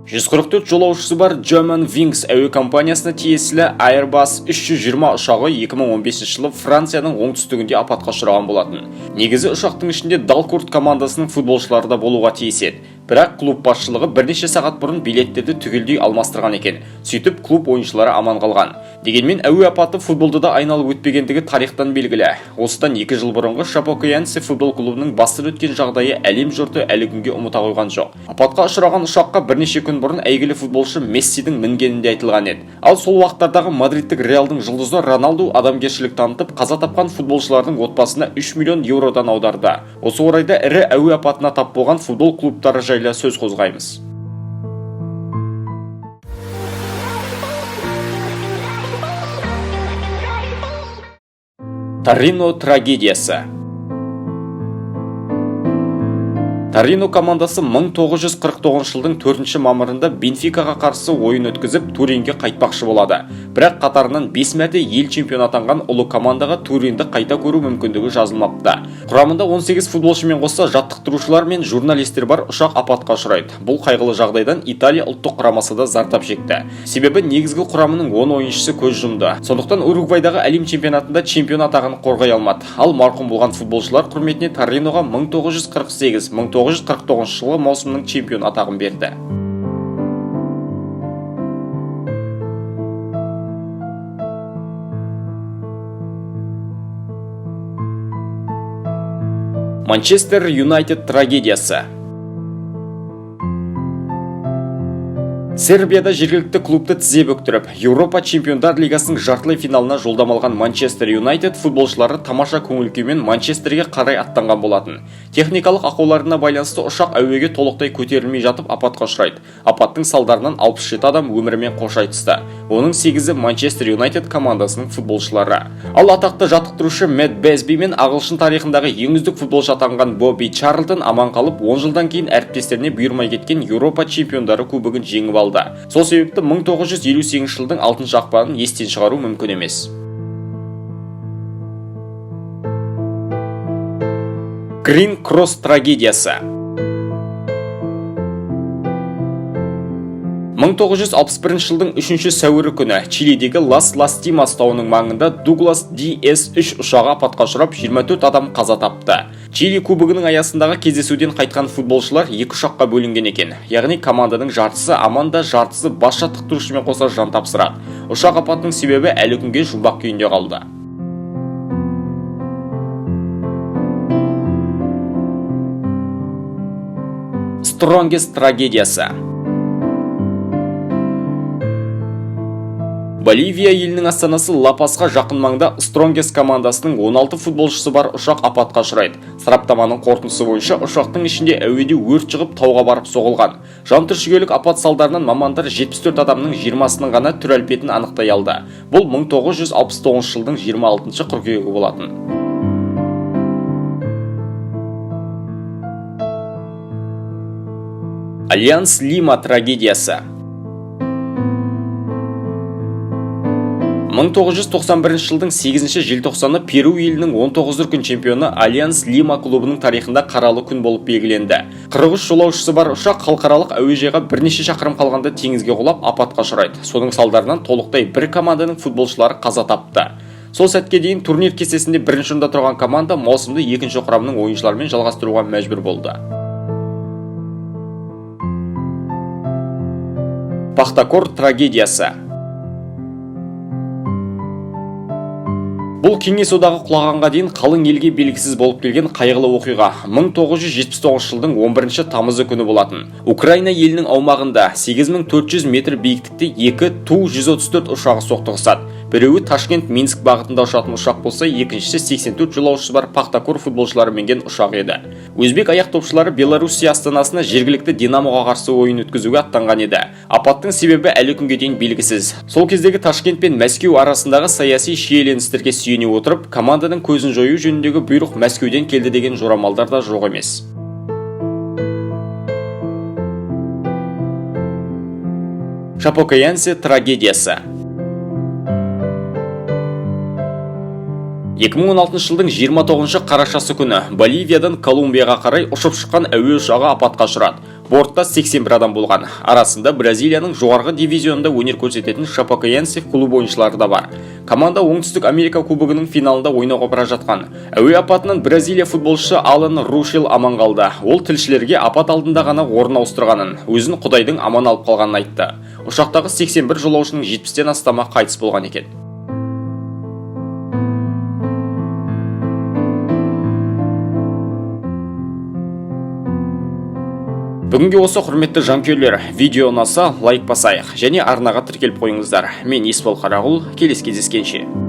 144 жолаушысы бар Germanwings әуе компаниясына тиесілі Airbus 320 ұшағы 2015 жылы Францияның оңтүстігінде апатқа ұшыраған болатын. Негізі ұшақтың ішінде Далкурт командасының футболшылары да болуға тиіс еді. Бірақ клуб басшылығы бірнеше сағат бұрын билеттерді түгелдей алмастырған екен. Сөйтіп клуб ойыншылары аман қалған. Дегенмен әуе апаты футболды да айналып өтпегендігі тарихтан белгілі. Осыдан 2 жыл бұрынғы Шапокоянсе футбол клубының бастан өткен жағдайы әлем жұрты әлі күнге ұмыта қойған жоқ. Апатқа ұшыраған ұшаққа бірнеше күн бұрын әйгілі футболшы Мессидің мінгенінде айтылған еді. Ал сол уақыттардағы мадридтік Реалдың жұлдызы Роналду адамгершілік танытып, қаза тапқан футболшылардың отбасына 3 миллион еуродан аударды. Осы орайда ірі әуе апатына тап болған футбол клубтары жайлы сөз қозғаймыз. Торино трагедиясы. Торино командасы 1949 жылдың 4 мамырында Бенфикаға қарсы ойын өткізіп, Туринге қайтпақшы болады. Бірақ қатарынан 5 мәрте ел чемпион атанған ұлы командаға Туринді қайта көру мүмкіндігі жазылмапты. Құрамында 18 футболшымен қоса жаттықтырушылар мен журналистер бар ұшақ апатқа ұшырайды. Бұл қайғылы жағдайдан Италия ұлттық құрамасы да зардап шекті. Себебі негізгі құрамының 10 ойыншысы көз жұмды. Сондықтан Уругвайдағы әлем чемпионатында чемпион атағын қорғай алмады. Ал марқұм болған футболшылар құрметіне Ториноға 1949 жылы маусымның чемпион атағын берді. Манчестер Юнайтед трагедиясы. Сербияда жергілікті клубты тізе бүктіріп, Еуропа чемпиондар лигасының жартылай финалына жолдама алған Манчестер Юнайтед футболшылары тамаша көңіл-күймен Манчестерге қарай аттанған болатын. Техникалық ақауларына байланысты ұшақ әуеге толықтай көтерілмей жатып апатқа ұшырайды. Апаттың салдарынан 67 адам өмірімен қош айтысты. Оның 8-і Манчестер Юнайтед командасының футболшылары. Ал атақты жаттықтырушы Мэтт Безби мен ағылшын тарихындағы ең үздік футболшы атанған Бобби Чарлтон аман қалып, 10 жылдан кейін әріптестеріне бұйырмай кеткен Еуропа чемпиондары кубогын жеңіп алды. Сол себепті 1958 жылдың 6 ақпанын естен шығару мүмкін емес. Green Cross трагедиясы. 1961 жылдың 3 сәуірі күні Чилидегі Лас-Ластимас тауының маңында Дуглас DS-3 ұшағы апатқа ұшырап 24 адам қаза тапты. Чили кубогының аясындағы кездесуден қайтқан футболшылар 2 ұшаққа бөлінген екен. Яғни команданың жартысы аманда, жартысы бас жаттықтырушымен қоса жан тапсырады. Ұшақ апатының себебі әлі күнге жұмбақ күйінде қалды. Strongest трагедиясы. Боливия елінің астанасы Ла-Пасқа жақын маңда Strongest командасының 16 футболшысы бар ұшақ апатқа ұшырайды. Сараптаманың қорытындысы бойынша ұшақтың ішінде әуеде өрт шығып тауға барып соғылған. Жантүршігерлік апат салдарынан мамандар 74 адамның 20-сының ғана түр әлпетін анықтай алды. Бұл 1969 жылдың 26 қыркүйегі болатын. Альянс Лима трагедиясы. 1991 жылдың 8 желтоқсаны Перу елінің 19 дүркін чемпионы Альянс Лима клубының тарихында қаралы күн болып белгіленді. 43 жолаушысы бар ұшақ халықаралық әуежайға бірнеше шақырым қалғанда теңізге құлап апатқа ұшырайды. Соның салдарынан толықтай бір команданың футболшылары қаза тапты. Сол сәтке дейін турнир кестесінде бірінші орында тұрған команда маусымды екінші құрамның ойыншыларымен жалғастыруға мәжбүр болды. Пахтакор трагедиясы. Бұл кеңес одағы құлағанға дейін қалың елге белгісіз болып келген қайғылы оқиға 1979 жылдың 11 тамызы күні болатын. Украина елінің аумағында 8400 метр биіктікте 2 Ту-134 ұшағы соқтығысады. Біреуі Ташкент Минск бағытында ұшатын ұшақ болса, екіншісі 84 жолаушысы бар Пахтакор футболшылары мінген ұшақ еді. Өзбек аяқ топшылары Белоруссия астанасына жергілікті Динамоға қарсы ойын өткізуге аттанған еді. Апаттың себебі әлі күнге дейін белгісіз. Сол кездегі Ташкент пен Мәскеу арасындағы саяси шиеленістерге сүйене отырып, команданың көзін жою жөніндегі бұйрық Мәскеуден келді деген жорамалдар да жоқ емес. Шапокоянсе трагедиясы. 2016 жылдың 29 қарашасы күні Боливиядан Колумбияға қарай ұшып шыққан әуе ұшағы апатқа ұшырады. Бортта 81 адам болған. Арасында Бразилияның жоғарғы дивизионында өнер көрсететін Шапекоэнсе клубы ойыншылары да бар. Команда Оңтүстік Америка кубогының финалында ойнауға бара жатқан. Әуе апатынан Бразилия футболшысы Алан Рушел аман қалды. Ол тілшілерге апат алдында ғана орын ауыстырғанын, өзін Құдайдың аман алып қалғанын айтты. Ұшақтағы 81 жолаушының 70-тен астамы қайтыс болған екен. Бүгінге осы құрметті жанкүйерлер, видео ұнаса лайк басайық және арнаға тіркеліп қойыңыздар. Мен Есбол Қарағұл, келесі кездескенше.